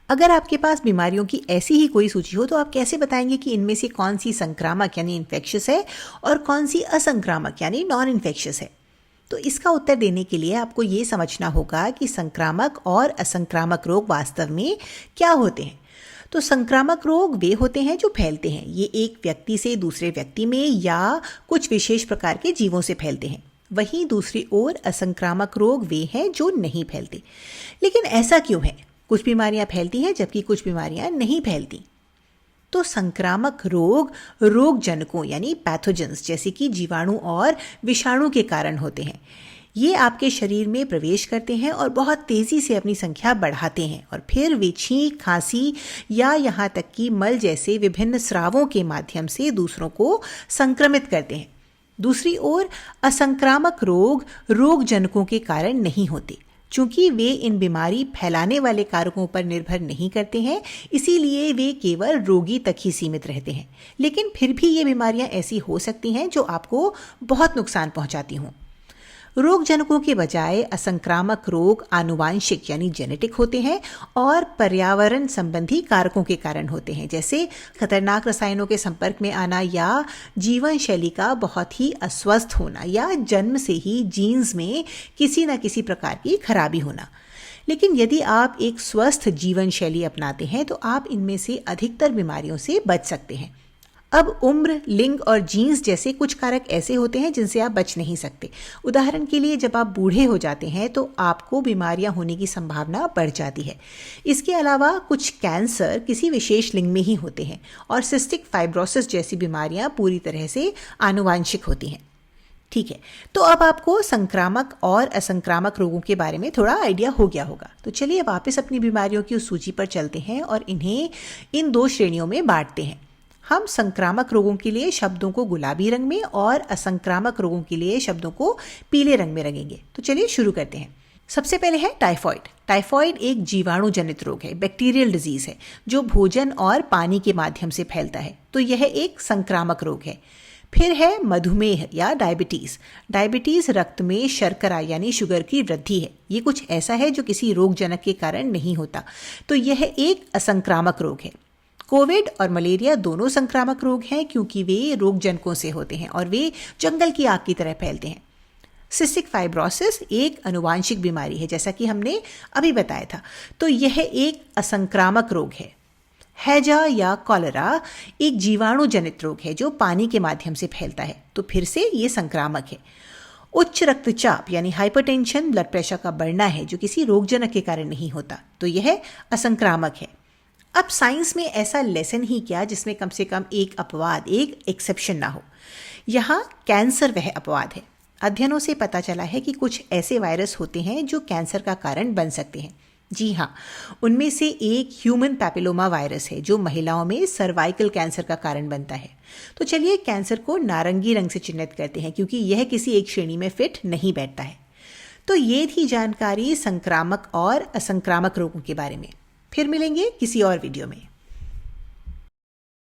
अगर आपके पास बीमारियों की ऐसी ही कोई सूची हो तो आप कैसे बताएंगे कि इनमें से कौन सी संक्रामक यानी इन्फेक्शियस है और कौन सी असंक्रामक यानी नॉन इन्फेक्शियस है? तो इसका उत्तर देने के लिए आपको ये समझना होगा कि संक्रामक और असंक्रामक रोग वास्तव में क्या होते हैं। तो संक्रामक रोग वे होते हैं जो फैलते हैं। ये एक व्यक्ति से दूसरे व्यक्ति में या कुछ विशेष प्रकार के जीवों से फैलते हैं। वहीं दूसरी ओर असंक्रामक रोग वे हैं जो नहीं फैलते। लेकिन ऐसा क्यों है? कुछ बीमारियां फैलती हैं जबकि कुछ बीमारियां नहीं फैलती। तो संक्रामक रोग रोगजनकों यानी पैथोजेंस जैसे कि जीवाणु और विषाणु के कारण होते हैं। ये आपके शरीर में प्रवेश करते हैं और बहुत तेज़ी से अपनी संख्या बढ़ाते हैं और फिर वे छींक, खांसी या यहाँ तक कि मल जैसे विभिन्न स्रावों के माध्यम से दूसरों को संक्रमित करते हैं। दूसरी ओर असंक्रामक रोग रोगजनकों के कारण नहीं होते। चूंकि वे इन बीमारी फैलाने वाले कारकों पर निर्भर नहीं करते हैं, इसीलिए वे केवल रोगी तक ही सीमित रहते हैं। लेकिन फिर भी ये बीमारियां ऐसी हो सकती हैं जो आपको बहुत नुकसान पहुंचाती हों। रोगजनकों के बजाय असंक्रामक रोग आनुवांशिक यानी जेनेटिक होते हैं और पर्यावरण संबंधी कारकों के कारण होते हैं, जैसे खतरनाक रसायनों के संपर्क में आना या जीवन शैली का बहुत ही अस्वस्थ होना या जन्म से ही जीन्स में किसी न किसी प्रकार की खराबी होना। लेकिन यदि आप एक स्वस्थ जीवन शैली अपनाते हैं तो आप इनमें से अधिकतर बीमारियों से बच सकते हैं। अब उम्र, लिंग और जीन्स जैसे कुछ कारक ऐसे होते हैं जिनसे आप बच नहीं सकते। उदाहरण के लिए जब आप बूढ़े हो जाते हैं तो आपको बीमारियां होने की संभावना बढ़ जाती है। इसके अलावा कुछ कैंसर किसी विशेष लिंग में ही होते हैं और सिस्टिक फाइब्रोसिस जैसी बीमारियां पूरी तरह से आनुवांशिक होती हैं। ठीक है, तो अब आपको संक्रामक और असंक्रामक रोगों के बारे में थोड़ा आइडिया हो गया होगा। तो चलिए वापस अपनी बीमारियों की उस सूची पर चलते हैं और इन्हें इन 2 श्रेणियों में बांटते हैं। हम संक्रामक रोगों के लिए शब्दों को गुलाबी रंग में और असंक्रामक रोगों के लिए शब्दों को पीले रंग में रंगेंगे। तो चलिए शुरू करते हैं। सबसे पहले है टाइफॉइड। टाइफॉइड एक जीवाणु जनित रोग है, बैक्टीरियल डिजीज है, जो भोजन और पानी के माध्यम से फैलता है। तो यह एक संक्रामक रोग है। फिर है मधुमेह या डायबिटीज। डायबिटीज रक्त में शर्करा यानी शुगर की वृद्धि है। ये कुछ ऐसा है जो किसी रोगजनक के कारण नहीं होता। तो यह एक असंक्रामक रोग है। कोविड और मलेरिया दोनों संक्रामक रोग हैं क्योंकि वे रोगजनकों से होते हैं और वे जंगल की आग की तरह फैलते हैं। सिस्टिक फाइब्रोसिस एक आनुवांशिक बीमारी है, जैसा कि हमने अभी बताया था। तो यह एक असंक्रामक रोग है। हैजा या कॉलेरा एक जीवाणु जनित रोग है जो पानी के माध्यम से फैलता है। तो फिर से ये संक्रामक है। उच्च रक्तचाप यानी हाइपरटेंशन, ब्लड प्रेशर का बढ़ना है जो किसी रोगजनक के कारण नहीं होता। तो यह असंक्रामक है। अब साइंस में ऐसा लेसन ही क्या जिसमें कम से कम एक अपवाद, एक एक्सेप्शन ना हो। यहाँ कैंसर वह अपवाद है। अध्ययनों से पता चला है कि कुछ ऐसे वायरस होते हैं जो कैंसर का कारण बन सकते हैं। जी हाँ, उनमें से एक ह्यूमन पैपिलोमा वायरस है जो महिलाओं में सर्वाइकल कैंसर का कारण बनता है। तो चलिए कैंसर को नारंगी रंग से चिन्हित करते हैं क्योंकि यह किसी एक श्रेणी में फिट नहीं बैठता है। तो ये थी जानकारी संक्रामक और असंक्रामक रोगों के बारे में। फिर मिलेंगे किसी और वीडियो में।